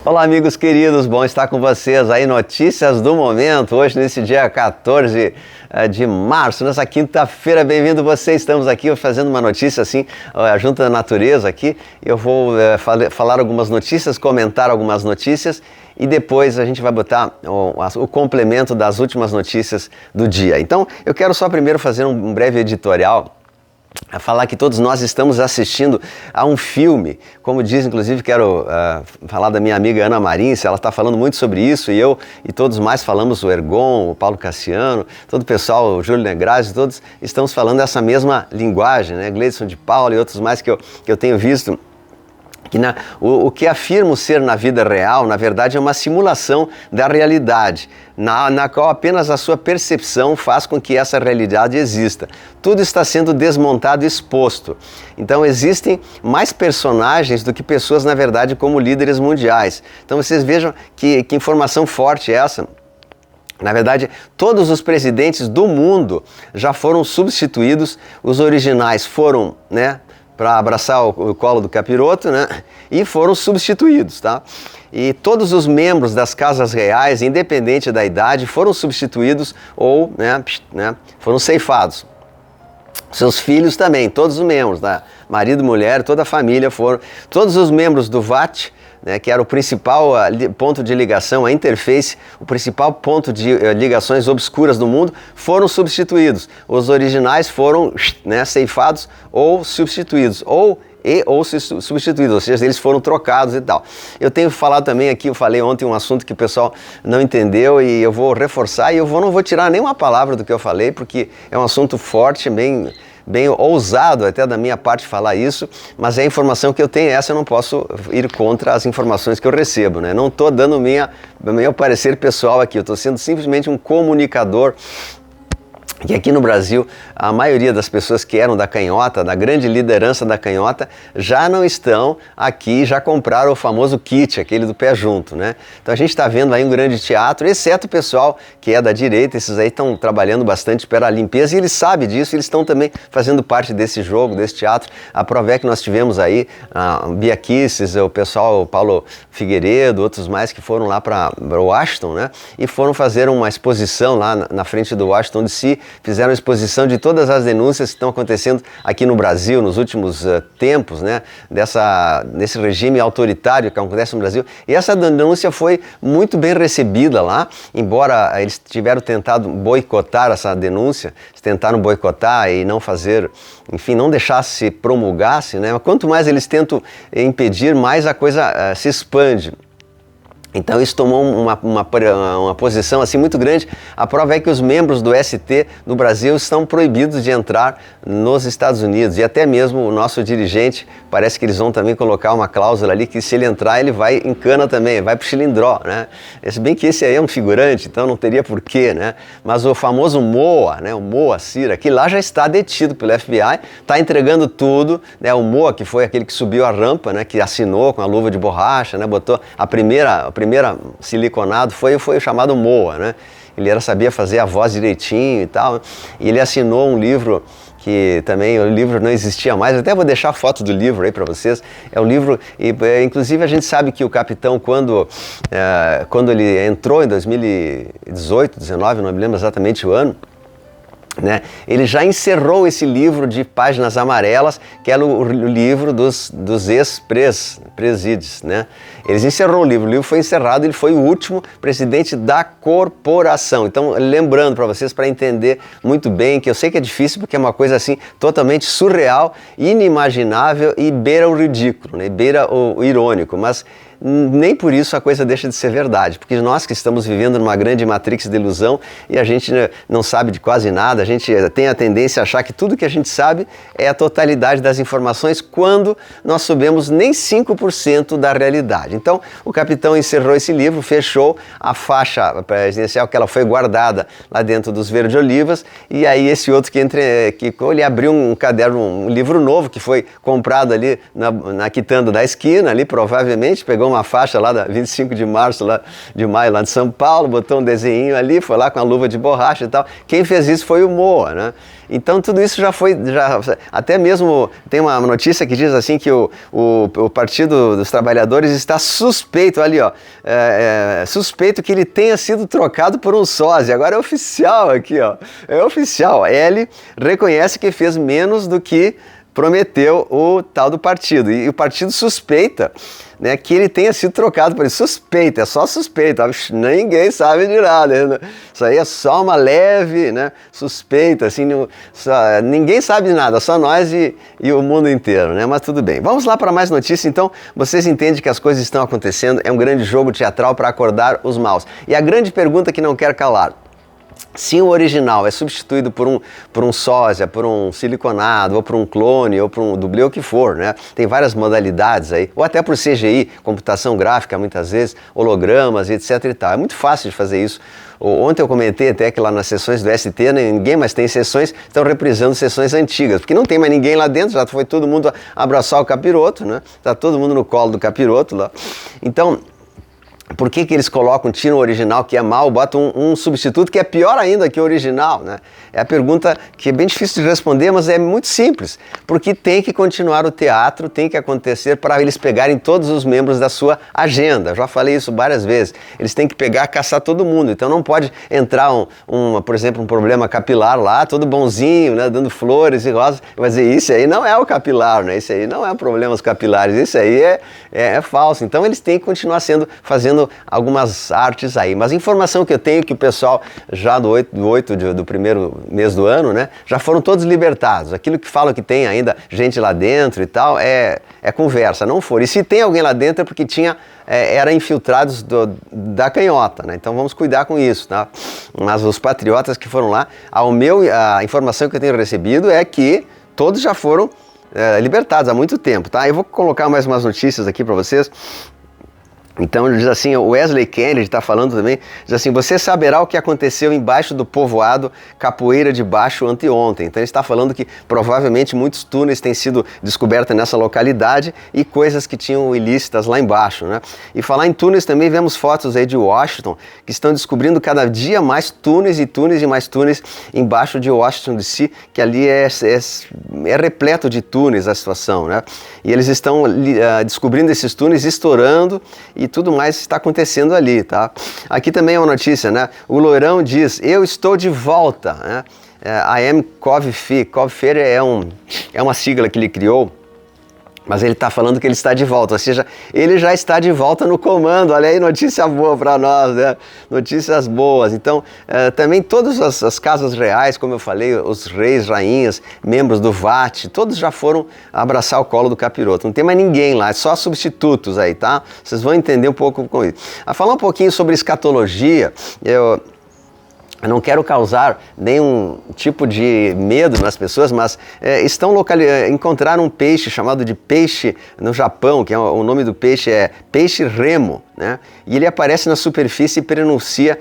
Olá, amigos queridos, bom estar com vocês aí, notícias do momento, hoje nesse dia 14 de março, nessa quinta-feira, bem-vindo você, estamos aqui fazendo uma notícia assim, junto à natureza aqui, eu vou falar algumas notícias, comentar algumas notícias e depois a gente vai botar o complemento das últimas notícias do dia. Então, eu quero só primeiro fazer um breve editorial, a falar que todos nós estamos assistindo a um filme, como diz, inclusive quero falar da minha amiga Ana Marins, ela está falando muito sobre isso, e eu e todos mais falamos, o Ergon, o Paulo Cassiano, todo o pessoal, o Júlio Negrazzi, todos estamos falando essa mesma linguagem, né? Gleison de Paula e outros mais que eu tenho visto, que o que afirmo ser na vida real, na verdade, é uma simulação da realidade, na qual apenas a sua percepção faz com que essa realidade exista. Tudo está sendo desmontado e exposto. Então existem mais personagens do que pessoas, na verdade, como líderes mundiais. Então vocês vejam que informação forte é essa. Na verdade, todos os presidentes do mundo já foram substituídos, os originais foram, para abraçar o colo do capiroto, e foram substituídos, tá? E todos os membros das casas reais, independente da idade, foram substituídos ou, foram ceifados. Seus filhos também, todos os membros, tá? Marido, mulher, toda a família foram, todos os membros do VAT, que era o principal ponto de ligação, a interface, o principal ponto de ligações obscuras do mundo, foram substituídos. Os originais foram ceifados ou substituídos, ou substituídos, ou seja, eles foram trocados e tal. Eu tenho falado também aqui, eu falei ontem um assunto que o pessoal não entendeu e eu vou reforçar e não vou tirar nenhuma palavra do que eu falei, porque é um assunto forte, bem ousado até da minha parte falar isso, mas é a informação que eu tenho, essa eu não posso ir contra as informações que eu recebo, Não estou dando meu parecer pessoal aqui, eu estou sendo simplesmente um comunicador. Que aqui no Brasil, a maioria das pessoas que eram da canhota, da grande liderança da canhota, já não estão aqui, já compraram o famoso kit, aquele do pé junto, Então a gente está vendo aí um grande teatro, exceto o pessoal que é da direita, esses aí estão trabalhando bastante pela limpeza e eles sabem disso, eles estão também fazendo parte desse jogo, desse teatro. A prova é que nós tivemos aí a Bia Kicis, o pessoal, o Paulo Figueiredo, outros mais que foram lá para Washington, E foram fazer uma exposição lá na frente do Washington DC, fizeram exposição de todas as denúncias que estão acontecendo aqui no Brasil nos últimos tempos, desse regime autoritário que acontece no Brasil. E essa denúncia foi muito bem recebida lá, embora eles tiveram tentado boicotar essa denúncia, eles tentaram boicotar e não fazer, enfim, não deixar se promulgasse, Mas quanto mais eles tentam impedir, mais a coisa se expande. Então isso tomou uma posição assim muito grande. A prova é que os membros do ST no Brasil estão proibidos de entrar nos Estados Unidos e até mesmo o nosso dirigente, parece que eles vão também colocar uma cláusula ali que se ele entrar ele vai em cana também, vai pro Chilindró, Se bem que esse aí é um figurante, então não teria porquê, Mas o famoso Moa, o Moacir, que lá já está detido pelo FBI, está entregando tudo, O Moa, que foi aquele que subiu a rampa, que assinou com a luva de borracha, botou a primeira siliconado foi o chamado Moa, Ele sabia fazer a voz direitinho e tal, e ele assinou um livro que também o livro não existia mais, até vou deixar a foto do livro aí para vocês, é um livro, e inclusive a gente sabe que o capitão quando ele entrou em 2018, 19, não me lembro exatamente o ano, ele já encerrou esse livro de páginas amarelas, que era o livro dos ex-presídios, Eles encerrou o livro foi encerrado, ele foi o último presidente da corporação. Então, lembrando para vocês, para entender muito bem, que eu sei que é difícil, porque é uma coisa assim, totalmente surreal, inimaginável e beira o ridículo, beira o irônico, mas nem por isso a coisa deixa de ser verdade, porque nós que estamos vivendo numa grande matrix de ilusão e a gente não sabe de quase nada, a gente tem a tendência a achar que tudo que a gente sabe é a totalidade das informações, quando nós sabemos nem 5% da realidade. Então, o capitão encerrou esse livro, fechou a faixa presidencial, que ela foi guardada lá dentro dos verde-olivas, e aí esse outro que ele abriu um caderno, um livro novo, que foi comprado ali na quitanda da esquina, ali provavelmente, pegou pegou uma faixa lá da 25 de março, lá, de maio, lá de São Paulo, botou um desenho ali, foi lá com a luva de borracha e tal. Quem fez isso foi o Moa, né? Então tudo isso já foi, até mesmo tem uma notícia que diz assim que o Partido dos Trabalhadores está suspeito, ali ó, suspeito que ele tenha sido trocado por um sósia. Agora é oficial aqui, ó, é oficial. Ele reconhece que fez menos do que prometeu o tal do partido, e o partido suspeita, né, que ele tenha sido trocado por ele. Suspeita, é só suspeita, ninguém sabe de nada, né? Isso aí é só uma leve, né, suspeita, assim, ninguém sabe de nada, só nós e o mundo inteiro, né? Mas tudo bem. Vamos lá para mais notícias. Então, vocês entendem que as coisas estão acontecendo, é um grande jogo teatral para acordar os maus. E a grande pergunta que não quer calar: se o original é substituído por um sósia, por um siliconado, ou por um clone, ou por um dublê, o que for, né? Tem várias modalidades aí, ou até por CGI, computação gráfica muitas vezes, hologramas, etc e tal. É muito fácil de fazer isso. Ontem eu comentei até que lá nas sessões do ST, ninguém mais tem sessões, estão reprisando sessões antigas, porque não tem mais ninguém lá dentro, já foi todo mundo abraçar o capiroto, né? Tá todo mundo no colo do capiroto lá. Então, por que eles colocam, tiram o original que é mau, botam um substituto que é pior ainda que o original, né? É a pergunta que é bem difícil de responder, mas é muito simples. Porque tem que continuar o teatro, tem que acontecer para eles pegarem todos os membros da sua agenda. Eu já falei isso várias vezes. Eles têm que pegar, caçar todo mundo. Então não pode entrar, por exemplo, um problema capilar lá, todo bonzinho, né, dando flores e rosas. Mas isso aí não é o capilar, né? Isso aí não é problemas capilares, isso aí é falso. Então eles têm que continuar fazendo algumas artes aí, mas a informação que eu tenho é que o pessoal já do primeiro mês do ano, né, já foram todos libertados. Aquilo que falam que tem ainda gente lá dentro e tal, é conversa, não for. E se tem alguém lá dentro é porque era infiltrados da canhota, né? Então vamos cuidar com isso, tá? Mas os patriotas que foram lá, a informação que eu tenho recebido é que todos já foram libertados há muito tempo, tá? Eu vou colocar mais umas notícias aqui para vocês. Então ele diz assim, o Wesley Kennedy está falando também, diz assim: você saberá o que aconteceu embaixo do povoado Capoeira de Baixo anteontem. Então ele está falando que provavelmente muitos túneis têm sido descobertos nessa localidade e coisas que tinham ilícitas lá embaixo, né? E falar em túneis também, vemos fotos aí de Washington, que estão descobrindo cada dia mais túneis e túneis e mais túneis embaixo de Washington DC, que ali é repleto de túneis a situação, né? E eles estão descobrindo esses túneis, estourando, e tudo mais está acontecendo ali, tá? Aqui também é uma notícia, né? O Loirão diz: eu estou de volta, né? I am Covfear. Covfear é uma sigla que ele criou, mas ele está falando que ele está de volta, ou seja, ele já está de volta no comando. Olha aí, notícia boa para nós, né? Notícias boas. Então, também todas as casas reais, como eu falei, os reis, rainhas, membros do VAT, todos já foram abraçar o colo do capiroto. Não tem mais ninguém lá, é só substitutos aí, tá? Vocês vão entender um pouco com isso. A falar um pouquinho sobre escatologia, eu não quero causar nenhum tipo de medo nas pessoas, mas encontraram um peixe chamado de peixe no Japão, que o nome do peixe é peixe remo, né? E ele aparece na superfície e prenuncia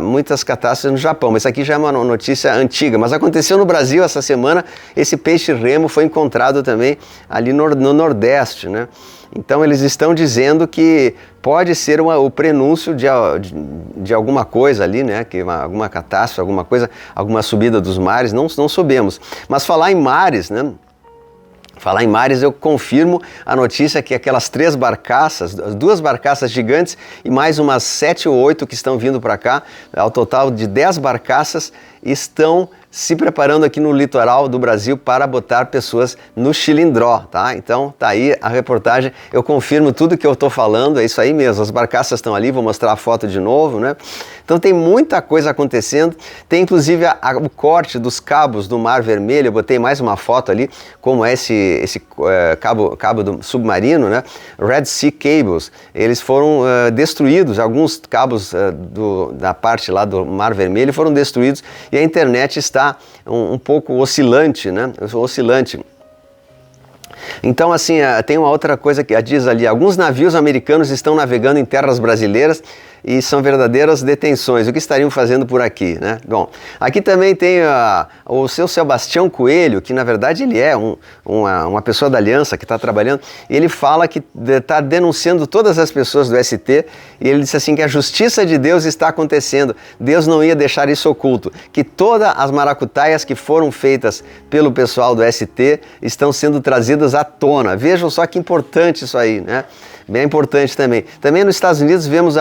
muitas catástrofes no Japão. Mas isso aqui já é uma notícia antiga, mas aconteceu no Brasil essa semana. Esse peixe remo foi encontrado também ali no Nordeste, né? Então eles estão dizendo que pode ser o prenúncio de alguma coisa ali, né? Alguma catástrofe, alguma coisa, alguma subida dos mares, não sabemos. Mas falar em mares, né? Falar em mares, eu confirmo a notícia que aquelas 3 barcaças, 2 barcaças gigantes e mais umas 7 ou 8 que estão vindo para cá, ao total de 10 barcaças, estão se preparando aqui no litoral do Brasil para botar pessoas no Chilindró, tá? Então tá aí a reportagem, eu confirmo tudo que eu estou falando, é isso aí mesmo, as barcaças estão ali, vou mostrar a foto de novo, né? Então tem muita coisa acontecendo, tem inclusive o corte dos cabos do Mar Vermelho, eu botei mais uma foto ali, como é esse cabo do submarino, né? Red Sea Cables, eles foram destruídos, alguns cabos da parte lá do Mar Vermelho foram destruídos e a internet está um pouco oscilante, né? Oscilante. Então, assim, tem uma outra coisa que diz ali: alguns navios americanos estão navegando em terras brasileiras e são verdadeiras detenções. O que estariam fazendo por aqui, né? Bom, aqui também tem o seu Sebastião Coelho, que na verdade ele é uma pessoa da Aliança que está trabalhando, e ele fala que está denunciando todas as pessoas do ST, e ele disse assim que a justiça de Deus está acontecendo, Deus não ia deixar isso oculto, que todas as maracutaias que foram feitas pelo pessoal do ST estão sendo trazidas à tona. Vejam só que importante isso aí, né? Bem importante também. Também nos Estados Unidos vemos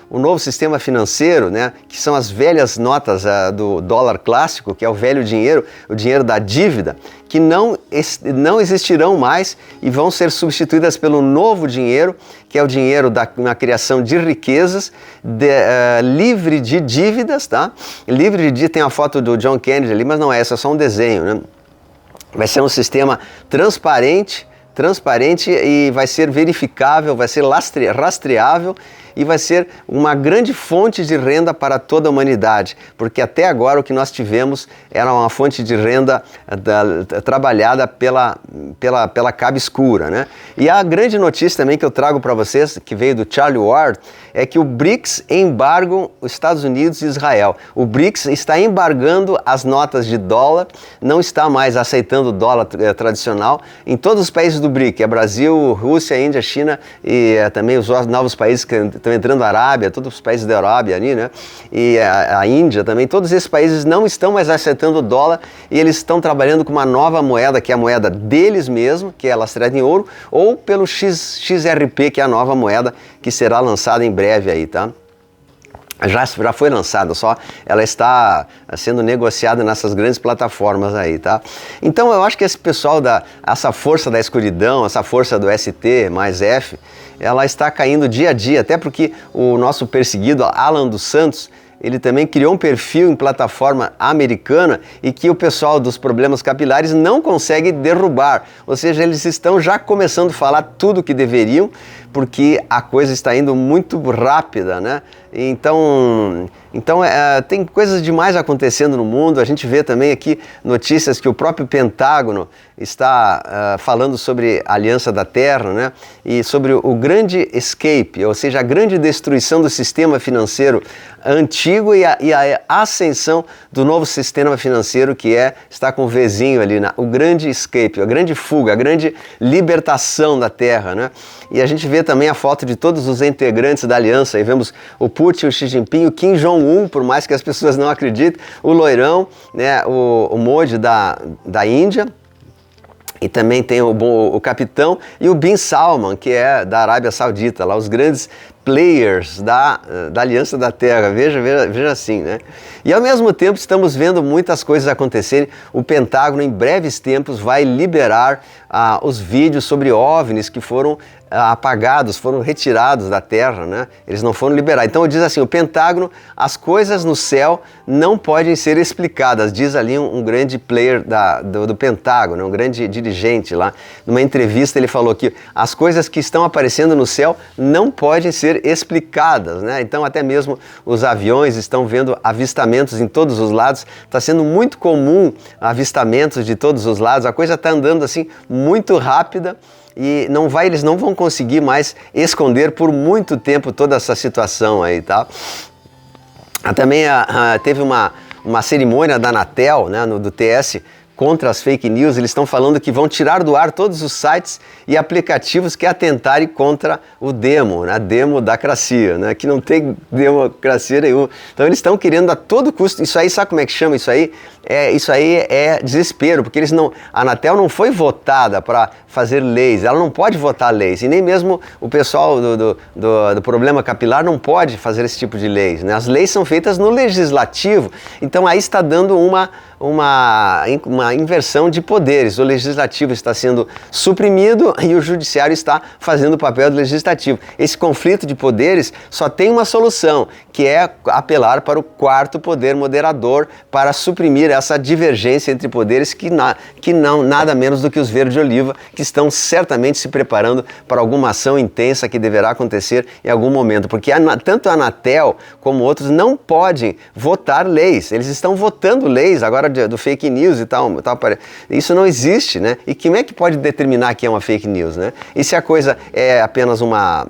o novo sistema financeiro, né, que são as velhas notas do dólar clássico, que é o velho dinheiro, o dinheiro da dívida, que não existirão mais e vão ser substituídas pelo novo dinheiro, que é o dinheiro na criação de riquezas, livre de dívidas, tá? Livre de dívidas, tem a foto do John Kennedy ali, mas não é essa, é só um desenho, né? Vai ser um sistema transparente e vai ser verificável, vai ser rastreável e vai ser uma grande fonte de renda para toda a humanidade, porque até agora o que nós tivemos era uma fonte de renda trabalhada pela cabo escura, né? E a grande notícia também que eu trago para vocês, que veio do Charlie Ward, é que o BRICS embargam os Estados Unidos e Israel. O BRICS está embargando as notas de dólar, não está mais aceitando o dólar tradicional em todos os países do BRICS, é Brasil, Rússia, Índia, China e também os novos países que estão entrando, a Arábia, todos os países da Arábia ali, né? E a Índia também, todos esses países não estão mais aceitando o dólar e eles estão trabalhando com uma nova moeda, que é a moeda deles mesmo, que é lastreada em ouro, ou pelo XRP, que é a nova moeda que será lançada em breve aí, tá? Já foi lançada, só ela está sendo negociada nessas grandes plataformas aí, tá? Então eu acho que esse pessoal essa força da escuridão, essa força do ST mais F, ela está caindo dia a dia, até porque o nosso perseguido Alan dos Santos, ele também criou um perfil em plataforma americana e que o pessoal dos problemas capilares não consegue derrubar, ou seja, eles estão já começando a falar tudo o que deveriam, porque a coisa está indo muito rápida, né? Então tem coisas demais acontecendo no mundo. A gente vê também aqui notícias que o próprio Pentágono está falando sobre a Aliança da Terra, né? E sobre o grande escape, ou seja, a grande destruição do sistema financeiro antigo e a ascensão do novo sistema financeiro que está com o Vzinho ali, o grande escape, a grande fuga, a grande libertação da Terra, né? E a gente vê também a foto de todos os integrantes da aliança, aí vemos o Putin, o Xi Jinping, o Kim Jong-un, por mais que as pessoas não acreditem, o loirão, né, o Modi da Índia, e também tem o capitão e o Bin Salman, que é da Arábia Saudita, lá os grandes players da Aliança da Terra, veja assim, né? E ao mesmo tempo estamos vendo muitas coisas acontecerem. O Pentágono em breves tempos vai liberar os vídeos sobre OVNIs que foram apagados, foram retirados da Terra, né? Eles não foram liberados. Então diz assim, o Pentágono, as coisas no céu não podem ser explicadas, diz ali um grande player do Pentágono, um grande dirigente lá. Numa entrevista ele falou que as coisas que estão aparecendo no céu não podem ser explicadas, né? Então até mesmo os aviões estão vendo avistamentos em todos os lados, está sendo muito comum avistamentos de todos os lados, a coisa está andando assim muito rápida e eles não vão conseguir mais esconder por muito tempo toda essa situação aí, tá? Também teve uma cerimônia da Anatel, né, do TS, contra as fake news. Eles estão falando que vão tirar do ar todos os sites e aplicativos que atentarem contra o demo, né? Democracia, né? Que não tem democracia nenhuma. Então eles estão querendo a todo custo, isso aí, sabe como é que chama isso aí? Isso aí é desespero, porque a Anatel não foi votada para fazer leis, ela não pode votar leis, e nem mesmo o pessoal do problema capilar não pode fazer esse tipo de leis, né? As leis são feitas no legislativo, então aí está dando uma inversão de poderes. O legislativo está sendo suprimido e o judiciário está fazendo o papel do legislativo. Esse conflito de poderes só tem uma solução, que é apelar para o quarto poder moderador para suprimir essa divergência entre poderes que não nada menos do que os verde-oliva, que estão certamente se preparando para alguma ação intensa que deverá acontecer em algum momento, porque tanto a Anatel como outros não podem votar leis, eles estão votando leis agora do fake news e tal, isso não existe, né? E quem é que pode determinar que é uma fake news, né? E se a coisa é apenas uma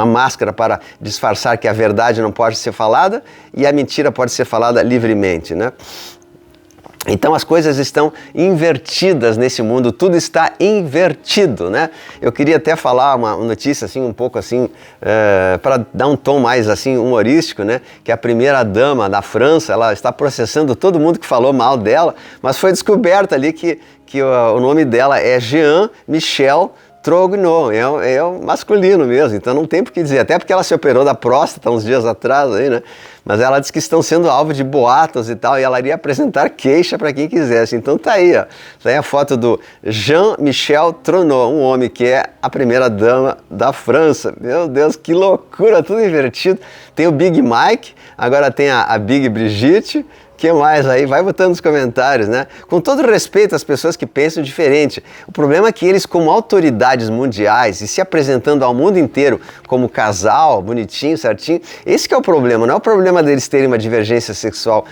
máscara para disfarçar que a verdade não pode ser falada e a mentira pode ser falada livremente, né? Então as coisas estão invertidas nesse mundo, tudo está invertido, né? Eu queria até falar uma notícia assim, um pouco assim, para dar um tom mais assim humorístico, né? Que a primeira dama da França, ela está processando todo mundo que falou mal dela, mas foi descoberto ali que o nome dela é Jean Michel Trogneux, é o masculino mesmo, então não tem por que dizer, até porque ela se operou da próstata uns dias atrás aí, né? Mas ela disse que estão sendo alvo de boatos e tal, e ela iria apresentar queixa para quem quisesse. Então tá aí, ó. Tá aí a foto do Jean-Michel Trogneux, um homem que é a primeira dama da França. Meu Deus, que loucura, tudo invertido. Tem o Big Mike, agora tem a Big Brigitte. Que mais aí? Vai botando nos comentários, né? Com todo respeito às pessoas que pensam diferente. O problema é que eles, como autoridades mundiais e se apresentando ao mundo inteiro como casal, bonitinho, certinho, esse que é o problema. Não é o problema deles terem uma divergência sexual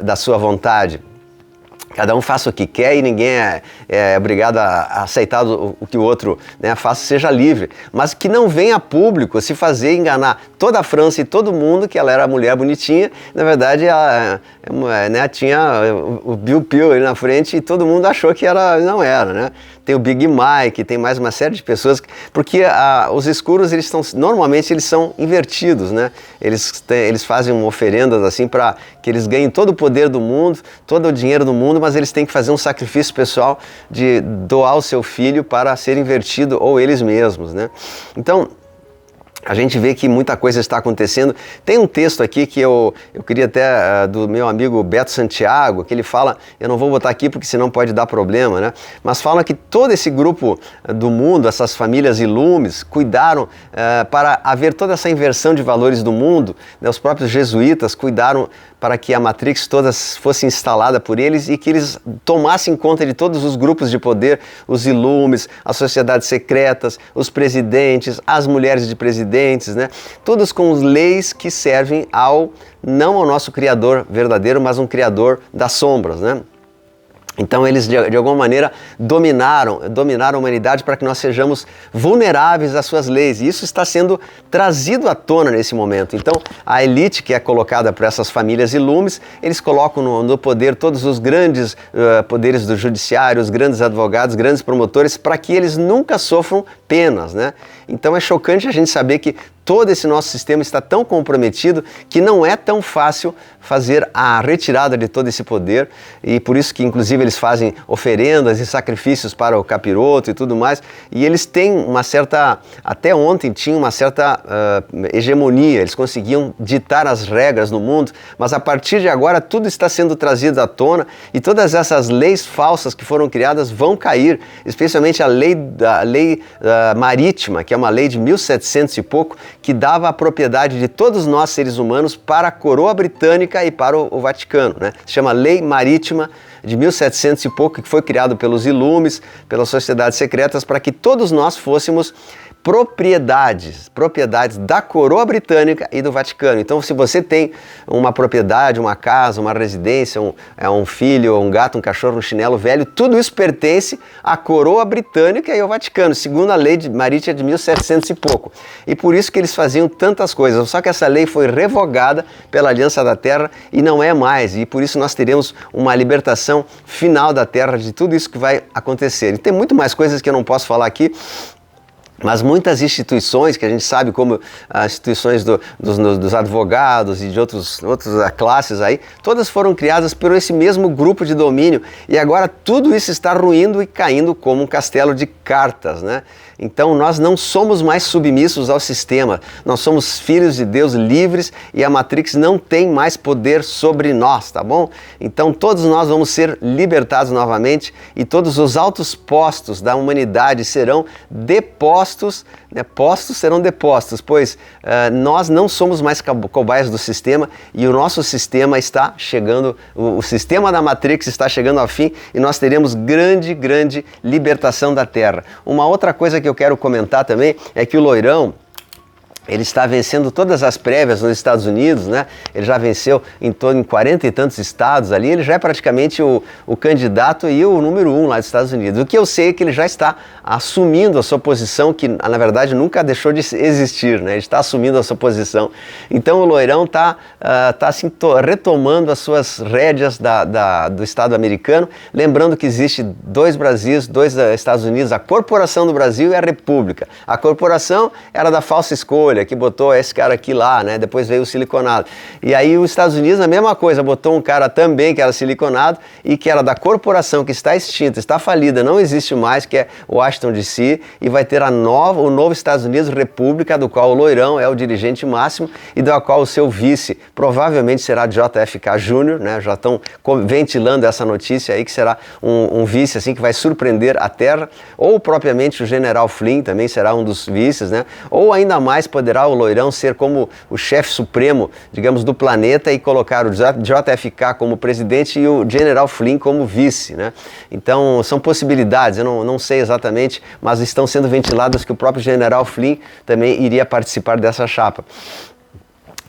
da sua vontade. Cada um faça o que quer e ninguém é obrigado a aceitar o que o outro, né, faça, seja livre. Mas que não venha a público se fazer enganar toda a França e todo mundo que ela era mulher bonitinha. Na verdade, ela, né, tinha o Bill Pill ali na frente e todo mundo achou que não era, né? Tem o Big Mike, tem mais uma série de pessoas, porque os escuros, normalmente eles são invertidos, né? Eles fazem oferendas assim para que eles ganhem todo o poder do mundo, todo o dinheiro do mundo, mas eles têm que fazer um sacrifício pessoal de doar o seu filho para ser invertido ou eles mesmos, né? Então, a gente vê que muita coisa está acontecendo. Tem um texto aqui que eu queria até do meu amigo Beto Santiago, que ele fala, eu não vou botar aqui porque senão pode dar problema, né? Mas fala que todo esse grupo do mundo, essas famílias ilumes, cuidaram para haver toda essa inversão de valores do mundo, né? Os próprios jesuítas cuidaram para que a Matrix toda fosse instalada por eles e que eles tomassem conta de todos os grupos de poder, os ilumes, as sociedades secretas, os presidentes, as mulheres de presidentes, né? Todos com leis que servem não ao nosso Criador verdadeiro, mas um Criador das sombras, né? Então eles de alguma maneira dominaram a humanidade para que nós sejamos vulneráveis às suas leis, e isso está sendo trazido à tona nesse momento. Então a elite que é colocada por essas famílias ilumes, eles colocam no poder todos os grandes poderes do judiciário, os grandes advogados, grandes promotores, para que eles nunca sofram penas, né? Então é chocante a gente saber que todo esse nosso sistema está tão comprometido que não é tão fácil fazer a retirada de todo esse poder, e por isso que inclusive eles fazem oferendas e sacrifícios para o capiroto e tudo mais, e eles têm uma certa, até ontem tinham uma certa hegemonia, eles conseguiam ditar as regras no mundo, mas a partir de agora tudo está sendo trazido à tona e todas essas leis falsas que foram criadas vão cair, especialmente a lei marítima, que é uma lei de 1700 e pouco, que dava a propriedade de todos nós seres humanos para a coroa britânica e para o Vaticano, né? Se chama Lei Marítima de 1700 e pouco, que foi criado pelos ilumes, pelas sociedades secretas, para que todos nós fôssemos propriedades da coroa britânica e do Vaticano. Então, se você tem uma propriedade, uma casa, uma residência, um filho, um gato, um cachorro, um chinelo velho, tudo isso pertence à coroa britânica e ao Vaticano, segundo a lei marítima de 1700 e pouco. E por isso que eles faziam tantas coisas. Só que essa lei foi revogada pela Aliança da Terra e não é mais. E por isso nós teremos uma libertação final da Terra de tudo isso que vai acontecer. E tem muito mais coisas que eu não posso falar aqui, mas muitas instituições que a gente sabe, como as instituições dos advogados e de outras classes aí, todas foram criadas por esse mesmo grupo de domínio, e agora tudo isso está ruindo e caindo como um castelo de cartas, né? Então nós não somos mais submissos ao sistema, nós somos filhos de Deus livres e a Matrix não tem mais poder sobre nós, tá bom? Então todos nós vamos ser libertados novamente e todos os altos postos da humanidade serão depostos né, postos serão depostos, pois nós não somos mais cobaias do sistema e o nosso sistema está chegando, o sistema da Matrix está chegando ao fim e nós teremos grande libertação da Terra. Uma outra coisa que eu quero comentar também é que o Loirão, ele está vencendo todas as prévias nos Estados Unidos, né? Ele já venceu em 40 e tantos estados ali, ele já é praticamente o candidato e o número 1 lá dos Estados Unidos. O que eu sei é que ele já está assumindo a sua posição, que na verdade nunca deixou de existir, né? Ele está assumindo a sua posição. Então o Loirão está assim, retomando as suas rédeas do Estado americano, lembrando que existe 2 Brasis, 2 Estados Unidos, a Corporação do Brasil e a República. A corporação era da falsa escolha, que botou esse cara aqui lá, né? Depois veio o siliconado. E aí os Estados Unidos, a mesma coisa, botou um cara também que era siliconado e que era da corporação que está extinta, está falida, não existe mais, que é Washington DC, e vai ter o novo Estados Unidos República, do qual o Loirão é o dirigente máximo e do qual o seu vice provavelmente será JFK Jr., né? Já estão ventilando essa notícia aí, que será um vice assim que vai surpreender a Terra, ou propriamente o General Flynn também será um dos vices, né? Ou ainda mais poderá o Loirão ser como o chefe supremo, digamos, do planeta e colocar o JFK como presidente e o General Flynn como vice, né? Então, são possibilidades, eu não sei exatamente, mas estão sendo ventiladas que o próprio General Flynn também iria participar dessa chapa.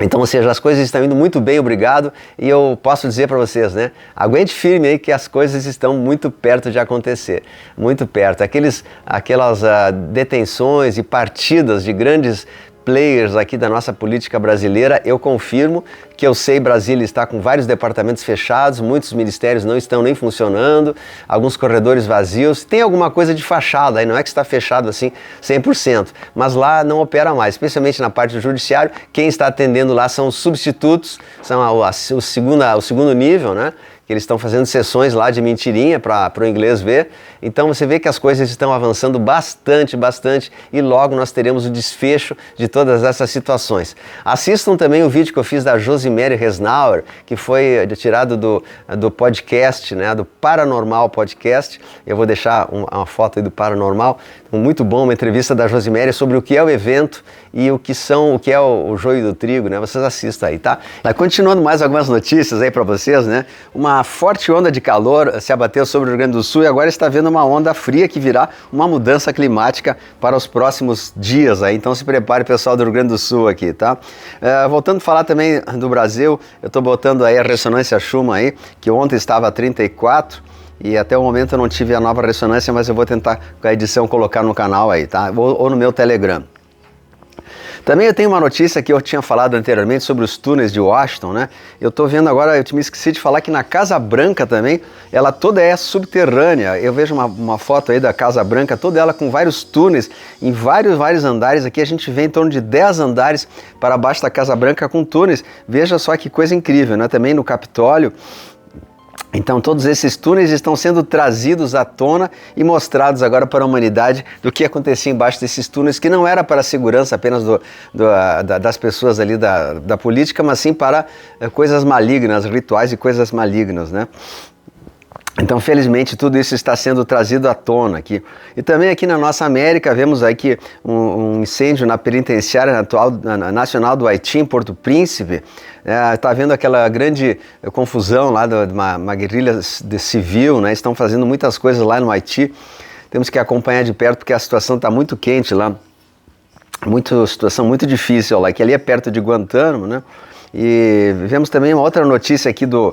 Então, ou seja, as coisas estão indo muito bem, obrigado, e eu posso dizer para vocês, né, aguente firme aí que as coisas estão muito perto de acontecer, muito perto. Aquelas detenções e partidas de grandes players aqui da nossa política brasileira, eu confirmo que eu sei Brasília está com vários departamentos fechados, muitos ministérios não estão nem funcionando, alguns corredores vazios, tem alguma coisa de fachada aí, não é que está fechado assim 100%, mas lá não opera mais, especialmente na parte do judiciário, quem está atendendo lá são os substitutos, são o segundo nível, né? Que eles estão fazendo sessões lá de mentirinha para o inglês ver. Então você vê que as coisas estão avançando bastante e logo nós teremos o desfecho de todas essas situações. Assistam também o vídeo que eu fiz da Josimere Resnauer, que foi tirado do podcast, né, do Paranormal Podcast. Eu vou deixar uma foto aí do Paranormal. Muito bom, uma entrevista da Josimere sobre o que é o evento e o que é o joio do trigo, né? Vocês assistam aí, tá? Continuando mais algumas notícias aí para vocês, né? Uma forte onda de calor se abateu sobre o Rio Grande do Sul e agora está havendo uma onda fria que virá uma mudança climática para os próximos dias aí. Então se prepare, pessoal do Rio Grande do Sul aqui, tá? Voltando a falar também do Brasil, eu estou botando aí a ressonância Schumann aí, que ontem estava a 34, e até o momento eu não tive a nova ressonância, mas eu vou tentar com a edição colocar no canal aí, tá? Ou no meu Telegram. Também eu tenho uma notícia que eu tinha falado anteriormente sobre os túneis de Washington, né? Eu estou vendo agora, eu me esqueci de falar que na Casa Branca também, ela toda é subterrânea. Eu vejo uma foto aí da Casa Branca, toda ela com vários túneis, em vários andares. Aqui a gente vê em torno de 10 andares para baixo da Casa Branca com túneis. Veja só que coisa incrível, né? Também no Capitólio. Então todos esses túneis estão sendo trazidos à tona e mostrados agora para a humanidade do que acontecia embaixo desses túneis, que não era para a segurança apenas das pessoas ali da política, mas sim para coisas malignas, rituais e coisas malignas, né? Então, felizmente, tudo isso está sendo trazido à tona aqui. E também aqui na nossa América, vemos aí que um incêndio na penitenciária nacional do Haiti, em Porto Príncipe, está havendo aquela grande confusão lá de uma guerrilha civil, né? Estão fazendo muitas coisas lá no Haiti. Temos que acompanhar de perto porque a situação está muito quente lá, situação muito difícil lá, que ali é perto de Guantánamo, né? E vemos também uma outra notícia aqui no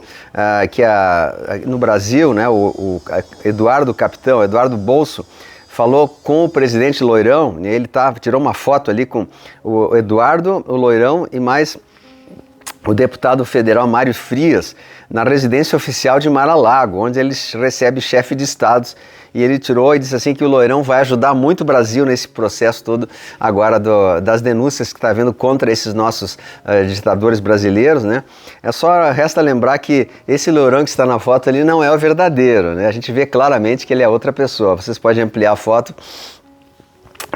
Brasil, né, o capitão Eduardo Bolso falou com o presidente Loirão, e ele tirou uma foto ali com o Eduardo, o Loirão e mais o deputado federal Mário Frias, na residência oficial de Mar-a-Lago, onde ele recebe chefe de estados, e ele tirou e disse assim que o Loirão vai ajudar muito o Brasil nesse processo todo agora das denúncias que está havendo contra esses nossos ditadores brasileiros, né? Resta lembrar que esse Loirão que está na foto ali não é o verdadeiro, né? A gente vê claramente que ele é outra pessoa. Vocês podem ampliar a foto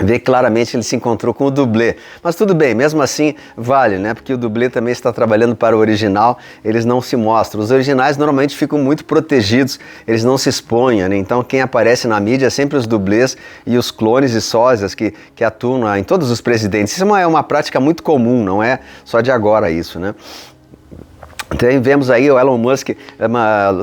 vê claramente ele se encontrou com o dublê. Mas tudo bem, mesmo assim vale, né? Porque o dublê também está trabalhando para o original, eles não se mostram. Os originais normalmente ficam muito protegidos, eles não se expõem, né? Então quem aparece na mídia é sempre os dublês e os clones e sósias que atuam em todos os presidentes. Isso é uma prática muito comum, não é só de agora isso, né? Então, vemos aí o Elon Musk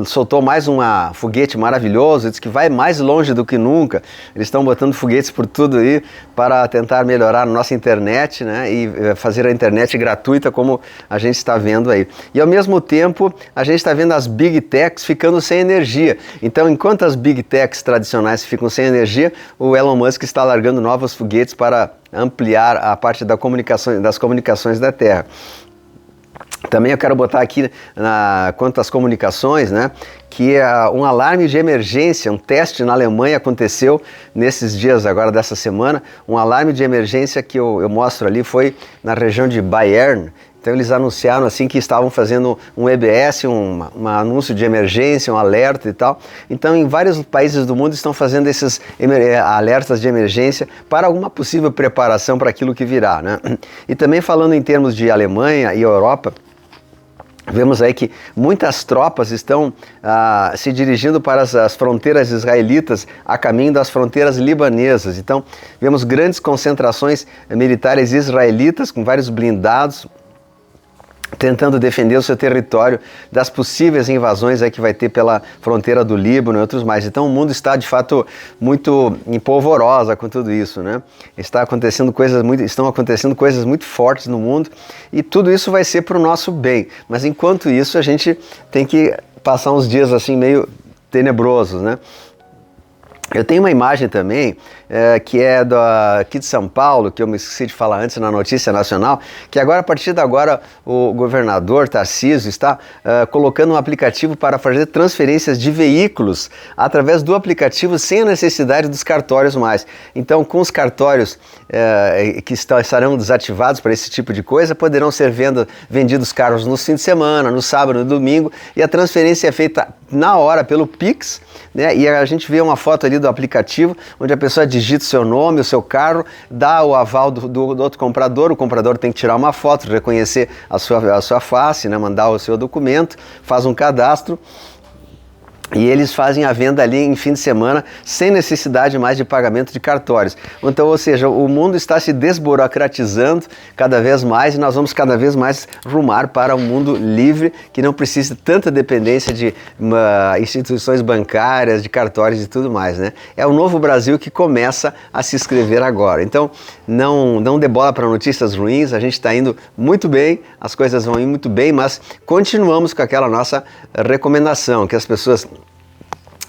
soltou mais um foguete maravilhoso, diz que vai mais longe do que nunca. Eles estão botando foguetes por tudo aí para tentar melhorar a nossa internet, né, e fazer a internet gratuita como a gente está vendo aí. E ao mesmo tempo a gente está vendo as Big Techs ficando sem energia. Então enquanto as Big Techs tradicionais ficam sem energia, o Elon Musk está largando novos foguetes para ampliar a parte das comunicações da Terra. Também eu quero botar aqui, quanto às comunicações, né, que um alarme de emergência, um teste na Alemanha aconteceu nesses dias agora dessa semana. Um alarme de emergência que eu mostro ali foi na região de Bayern. Então eles anunciaram assim que estavam fazendo um EBS, um anúncio de emergência, um alerta e tal. Então em vários países do mundo estão fazendo esses alertas de emergência para alguma possível preparação para aquilo que virá, né? E também falando em termos de Alemanha e Europa, vemos aí que muitas tropas estão se dirigindo para as fronteiras israelitas a caminho das fronteiras libanesas. Então vemos grandes concentrações militares israelitas com vários blindados tentando defender o seu território das possíveis invasões aí que vai ter pela fronteira do Líbano e outros mais. Então o mundo está de fato muito empolvorosa com tudo isso, né? Estão acontecendo coisas muito fortes no mundo e tudo isso vai ser para o nosso bem. Mas enquanto isso a gente tem que passar uns dias assim meio tenebrosos, né? Eu tenho uma imagem também que é aqui de São Paulo, que eu me esqueci de falar antes na notícia nacional, que agora, a partir de agora, o governador Tarcísio está colocando um aplicativo para fazer transferências de veículos através do aplicativo sem a necessidade dos cartórios mais. Então, com os cartórios que estarão desativados para esse tipo de coisa, poderão ser vendidos carros no fim de semana, no sábado, no domingo, e a transferência é feita na hora pelo Pix, né? E a gente vê uma foto ali do aplicativo, onde a pessoa digita o seu nome, o seu carro, dá o aval do outro comprador, o comprador tem que tirar uma foto, reconhecer a sua face, né? Mandar o seu documento, faz um cadastro, e eles fazem a venda ali em fim de semana sem necessidade mais de pagamento de cartórios. Então, ou seja, o mundo está se desburocratizando cada vez mais e nós vamos cada vez mais rumar para um mundo livre que não precisa de tanta dependência de instituições bancárias, de cartórios e tudo mais, né? É o novo Brasil que começa a se escrever agora. Então, não dê bola para notícias ruins, a gente está indo muito bem, as coisas vão ir muito bem, mas continuamos com aquela nossa recomendação, que as pessoas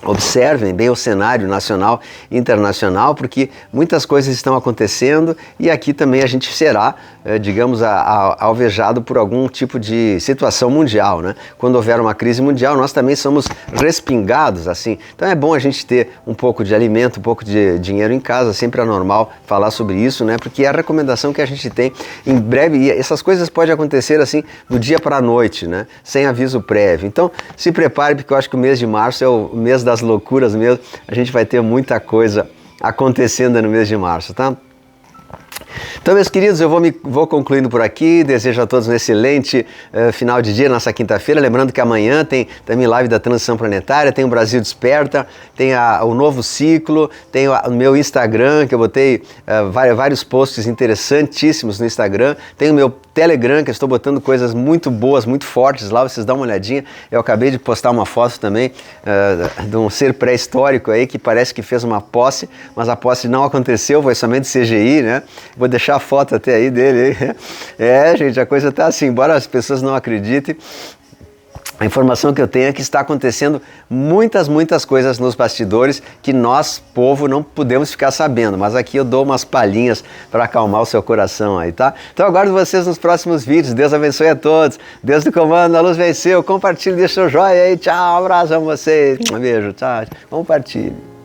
observem bem o cenário nacional e internacional, porque muitas coisas estão acontecendo e aqui também a gente será, digamos, alvejado por algum tipo de situação mundial, né? Quando houver uma crise mundial, nós também somos respingados, assim. Então é bom a gente ter um pouco de alimento, um pouco de dinheiro em casa, sempre é normal falar sobre isso, né? Porque é a recomendação que a gente tem em breve, e essas coisas podem acontecer assim do dia para a noite, né? Sem aviso prévio. Então se prepare, porque eu acho que o mês de março é o mês das loucuras mesmo, a gente vai ter muita coisa acontecendo no mês de março, tá? Então, meus queridos, eu vou concluindo por aqui. Desejo a todos um excelente final de dia, nessa quinta-feira. Lembrando que amanhã tem também live da Transição Planetária, tem o Brasil Desperta, tem o Novo Ciclo, tem o meu Instagram, que eu botei vários posts interessantíssimos no Instagram, tem o meu Telegram, que eu estou botando coisas muito boas, muito fortes lá, vocês dão uma olhadinha. Eu acabei de postar uma foto também de um ser pré-histórico aí, que parece que fez uma posse, mas a posse não aconteceu, foi somente CGI, né? Vou deixar a foto até aí dele. Gente, a coisa tá assim, embora as pessoas não acreditem, a informação que eu tenho é que está acontecendo muitas coisas nos bastidores que nós, povo, não podemos ficar sabendo, mas aqui eu dou umas palhinhas para acalmar o seu coração aí, tá? Então aguardo vocês nos próximos vídeos. Deus abençoe a todos. Deus do comando, a luz venceu. Compartilhe, deixa o joinha aí. Tchau, abraço a vocês. Um beijo, tchau. Compartilhe.